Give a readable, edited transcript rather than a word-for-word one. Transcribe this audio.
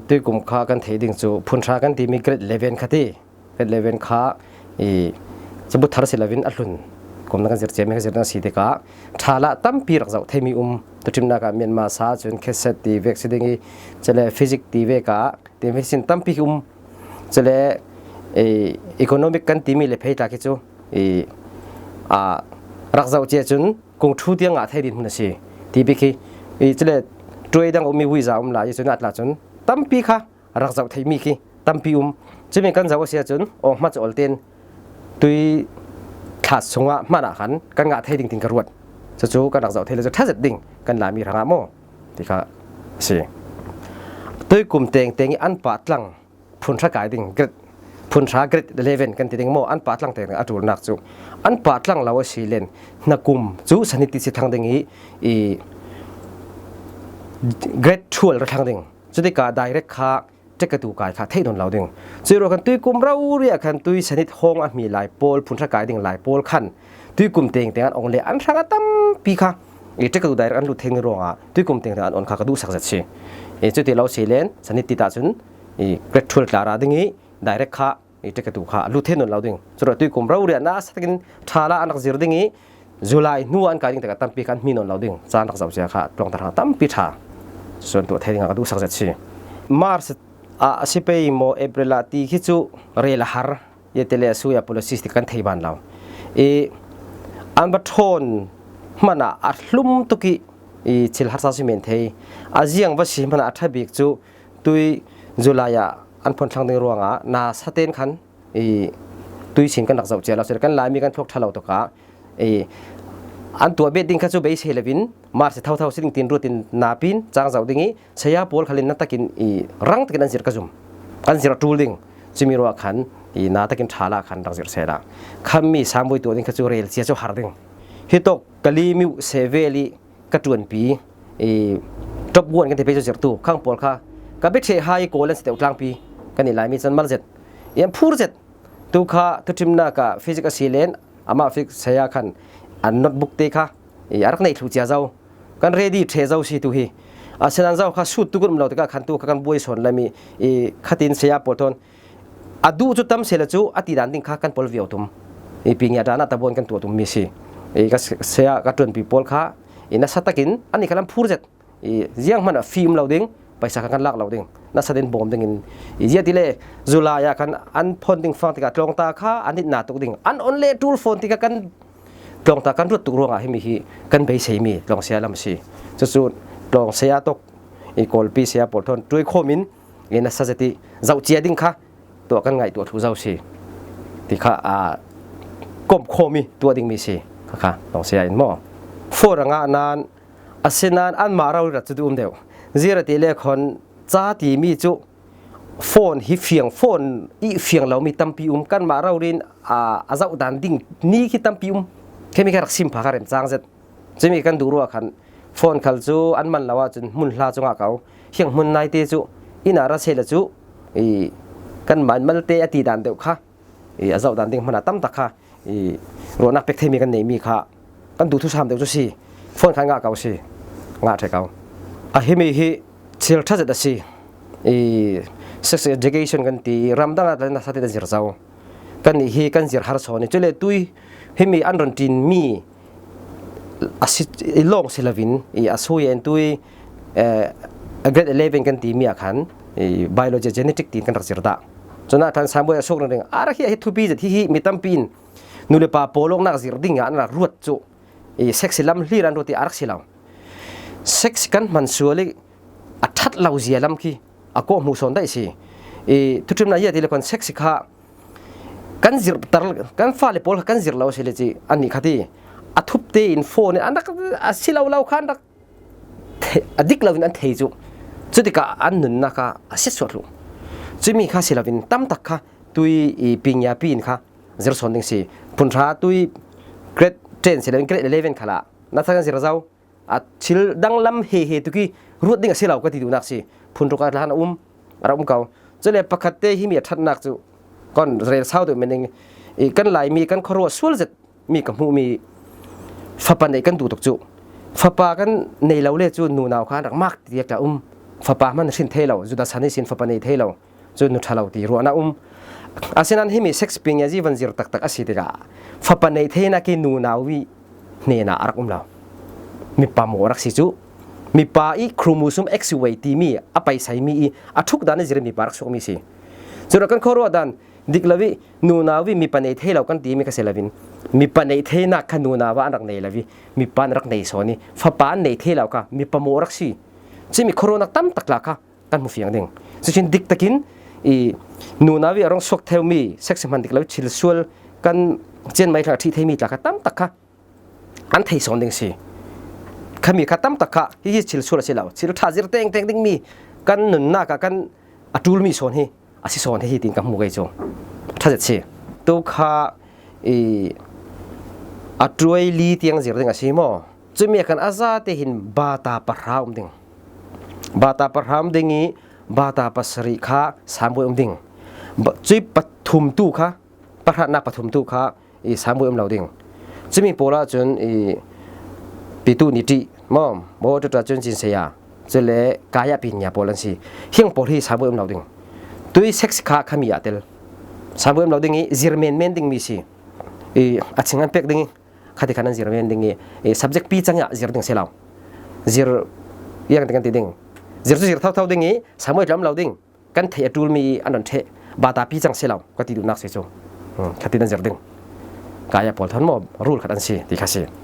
ตุยกุมขากันเทดิ่งจูพุนชากันที่มีเกรด11ขัดที่เกรด11ขาจะบุตรทารสิลวินอัลลุนกุมนักเรียนเจมิกันเรียนสีเด็กะชาละตั้มปีรักเจ้าเทมีตุจิมนักเมียนมาซาจนเคสตีเวกสิดิ่งจะเลยฟิสิกตีเวกะตีเวกสินตั้มปีจะเลยอีโคโนมิกกันที่มีเลเพย์ตาคิจูรักเจ้าเจ้าจนคงทูเตียงอาเทดินมันสิที่ปีคีจะเลยช่วยดังมีวิจารณ์หลายจนอัดละจนตั้มปีค่ะรักเจ้าเทมีคีตั้มปีจะมีกันเจ้าเสียจนออกมาจากอัลเทนตุยขาดสงะมาหนาขันกันงาเทดิ่งติงกระรวดจะจูกันรักเจ้าเทเลยจะทัดดิ่งกันหลายมีทางอาโมที่ค่ะสิตุยกลุ่มเตียงอันปัดหลังพุนชะกายดิ่งพุนชาเกรด11กันติงโมอันปัดหลังแต่อัตุนักจูอันปัดหลังเราสิเลนนักกุมจูสนิติสิทางดิ่งเกรดชัวร์ทางดิ่งจุดที่การได้เร็กขาจะกระตูกายขาเทนนเราดิ่งจีโร่กันตุยกุมเราเรียกกันตุยสนิทห้องมีหลายโพลพุนชะกายดิ่งหลายโพลขันตุยกุมเตียงอันองเลอันสังตั้มปีค่ะจะกระตูได้อันลุเทงรองตุยกุมเตียงอันองขากระดูสักจัดสิจุดที่เราสิเลนสนิติตาจุนเกรดชัวร์ลาราดิ่งได้เร็กขาจะกระตูขาลุเทนนเราดิ่งจุดตุยกุมเราเรียนน่าสักกินชาละอันนักจิรดิ่งจุลัยนัวอันกายดิ่งแต่กตั้มปีกันมีนนเราดิ่งจานนักสาวเสียขาตรงตาตั้มปีชาส่วนตัวเทงกระดูสักจัดสิมาร์สสิไปโมเอเปรลาตีคิจูเรลฮาร์ยเตเลสุยาโพลิสิสติกันเทบันเราอันบัทอนมันอัดลุ่มตุกิชิลฮาร์ซาซิเมนเทอาเจียงวัชิมันอัดทับิกจูตุยจุลายาอันพนทางในรวงนาสเตนขันตุยชินกันหลักเจ้าเจ้าเราเสร็จกันลายมีกันพวกทะเลาะตกะอันตัวเบ็ดดิ้งข้าจูเบย์เฮลวินมาร์สเท่าสิ่งตินรูตินนาปินจางเจ้าดิ้งเสียโพลขลินนัตกินรังตะกินอันเสียกระจุมอันเสียทูลดิ้งจิมีรัวขันนาตะกินชาลาขันรังเสียเสละคำมีสามบุยตัวดิ้งข้าจูเรลเสียจูฮาร์ดิ้งฮิตกกะลีมิวเซเวลีกระจวนปีจบวนกันที่ไปจูเสียตูข้างโพลค่ะกับเบ็ดเชไฮโกเลนสเตลกลางปีกันนี่หลายมีสันมาเจ็ดยังพูดเจ็ดตัวข้าตุจิมนากับฟิสิกส์ซีเลนอามาฟิกเสียขันอันโน้ตบุ๊กเตะค่ะอารักในทุกเจ้ากันเรดี้เทเจ้าสิตุฮีอาเซนันเจ้าค่ะสุดตุกุมเราแต่ก็ขันตุกันบวยสนเลยมีขัดินเสียปวดทนอดูจุดตั้มเสียละจูอติดันดิ้งค่ะกันพอลวิวตุมปีนี้อาจารย์ตะบนกันตัวตุมมีสิก็เสียกันจนปีพอลค่ะนักสัตกินอันนี้กำลังพูดเจ็ดเยี่ยงมันฟิล์มเราดิ้งไปสักกันลักเราดิ้งนักแสดงบอมดิ้งเยี่ยที่เล่จุลายากันอันพอนดิ้งฟังที่กันตรงตาค่ะอันนี้หนาตุกดิ้งอันออนเล่ทูลฟอนที่กันลองตากันรุดตุกรวงให้มีกันไปใช้มีลองเสียลำสิสุดลองเสียตกอีกอลปีเสียปวดทนด้วยข้อมินนักสัตย์เจ้าเจียดิ้งค่ะตัวกันไงตัวทูเจ้าสิที่ค่ะก้มข้อมีตัวดิ้งมีสิค่ะลองเสียอินหม้อฟอร์งานนั้นอาเซนานอันมาเราจะจุดเดียวจีรติเลคนจ้าตีมีจุฟอนฮิเฟียงฟอนอีเฟียงเรามีตั้มปีกันมาเราเรียนอาเจ้าดันดิ้งนี่คิดตั้มปีแค่มีแค่รักซิมพาการเรียนจางเสร็จจะมีกันดูรัวกันฟอนขัลจูอันมันละว่าจนมุนลาจงอาเขาเฮียงมุนนายเตจูอินาราเซลจูกันมันเตอตีดันเดียวค่ะอาเจ้าดันดิ้งมันตั้มตะค่ะรัวนักเป็กเทมีกันไหนมีค่ะกันดูทุกชามเดียวจุสิฟอนขันงาเขาสิงาเทเขาเฮมีฮิเชิลทัศน์ดัชสิsex education กันตีรำดังอะไรนักสัตย์ดันจิรเจ้ากันฮิกันจิรฮาร์โซนี่จุเลตุยเฮมีอันรันตินมีอาศิลองเซลวินอาสุยเอ็นตุยเกรด11กันตีมีอาการbiology genetic ตีกันรักจิรดาจนนั้นท่านสามบุญโชคนั่นเองอารักฮิทุบีจะที่ฮิมีตั้มปีนนูเลปาโปลงนักจิรดิ่งอันนักรวดจุเซ็กซิลัมลีรันรติอารักซิลาเซ็กซ์กันมันชัวร์อัดทัดเราเสียลำคีอากูมูสอนได้สิทุกทีมนายที่เรียกว่าเซ็กซ์ค่ะกันจิรตร์กันฟ้าเลปอลกันจิรเราเสียเลยจีอันนี้ค่ะที่อัทุบเตอินโฟเนี่ยอันนั้นสิเราขันนักอดิกเราวินอันเทจุจุดที่ก็อันนั้นนะคะเสียส่วนรู้จะมีค่ะสิเราวินตั้มตักค่ะตุยปิงยาปีนค่ะจิรสอนดิ้งสิปุ่นช้าตุยเกรด10สิเราวินเกรด11ค่ะละนักสังกันจิรเจ้าชิลดังลำเฮตุกี้รูดดิ้งสิเราก็ที่ดูนักสิพุ่นตุกการละเราเขาจะเลยประคัตเตหิมีทัดนักจุก่อนเรียนเช้าตัวมันเองกันไหลมีกันครัวส่วนจะมีกับหูมีฟ้าปันในกันดูตกจุฟ้าปากันในเราเล่จูนูนาวข้านักมากเดียกจะ fa pa man sin thelo juda sani sin fa pa nei thelo chu nu thalo ti ro na asinan hi mi sex ping ya jivan zir tak tak asitika fa pa nei theina ki nu nawi ne na arak law mi pa mo rak si chu mi pa i chromosome xy ti mi apai sai mi i athuk dan zir mi parak sok mi si chura kan khoro dan diklawi nu nawi mi pa nei thelo kan ti mi ka selavin mi pa nei theina kha nu na wa rak nei lawi mi pa rak nei soni fa pa nei thelo ka mi pa mo rak si chi mi khoro nak tam tak la ka kan mu fiang ding chu chin dik takin i nu nawi arong sok theu mi sex man diklawi chil sual kan chen mai tha thi thei mi ta ka tam tak kha an thei son ding si khami khatam takha hi chil sura silaw chil thazir teng teng ding mi kan nun na ka kan atul mi son hi asi son hi tin ka mu gai cho thazet si to kha e atroi li tiang zir ding asi mo chumi kan aza te hin bata parhaum ding bata parham dingi bata pasri kha sambu ding chui pathum tu kha parhana pathum tu kha e sambu lo ding chumi pola chun e pitu niti mom bo ta chun chin se ya chele kaya pinya polan si hiang por hi sabu em loading tui sex kha khami atel sabu em loading i zirmen men ding mi si e achingan pek ding khati khanan zirmen ding e subject pi changa zir ding se law zir yang ding ti ding zir zir thau thau ding i samu lam loading kan the atul mi anon the bata pi chang se law ka ti du nak se cho khati nan zir ding kaya pol than mo rule khat an si ti khasi